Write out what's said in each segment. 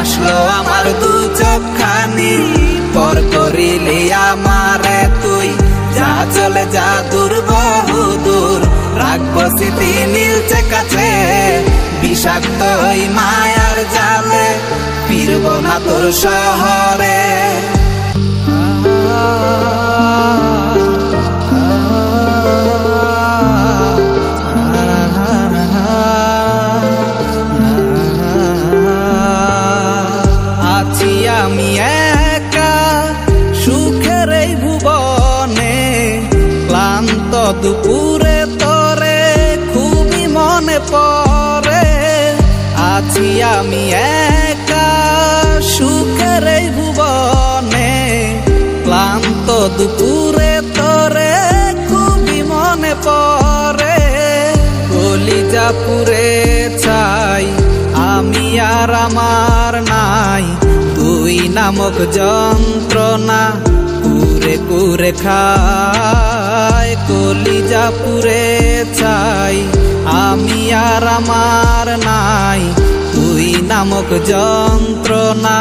ভাসলো আমার দু চোখখানি, পর করিলি আমারে তুই। যা চলে যা দূর বহু দূর, রাখবো স্মৃতি নীলচে কাছে। বিষাক্ত ওই মায়ার জালে ফিরব না তোর শহরে। আছি আমি একা সুখের এই ভুবনে, ক্লান্ত দুপুরে তোরে খুবই মনে পড়ে। আছি আমি একা সুখের এই ভুবনে, ক্লান্ত দুপুরে তোরে খুবই মনে পড়ে। কলিজা পুরে চাই আমি আর আমার নাই, তুই নামক যন্ত্রণা কুরে কুরে খায়। কলিজা পুরে চাই আমি আর আমার নাই, তুই নামক যন্ত্রণা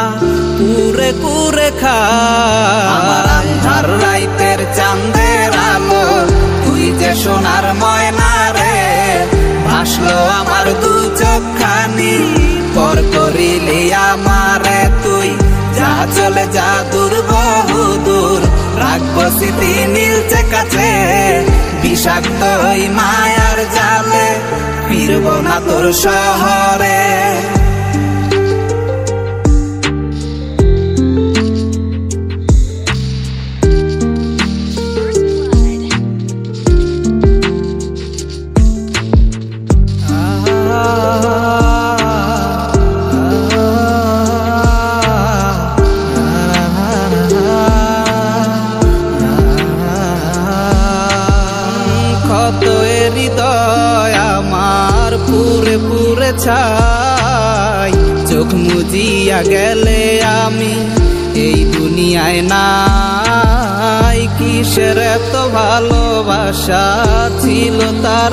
কুরে কুরে খায়। আমার আন্ধার রাইতের চাঁদের আলো তুই যে সোনার ময়না রে। ভাসলো আমার দু চোখখানি, পর করিলি আমারে তুই। যা চলে যা দূর বহু দূর, রাখবো স্মৃতি নীলচে কাছে। বিষাক্ত ওই মায়ার জালে ফিরব না তোর শহরে। হৃদয় আমার পুরে পুরে ছাই, চোখ মুজিয়া গেলে আমি এই দুনিয়ায় নাই। কিসের এত ভালোবাসা ছিল তার।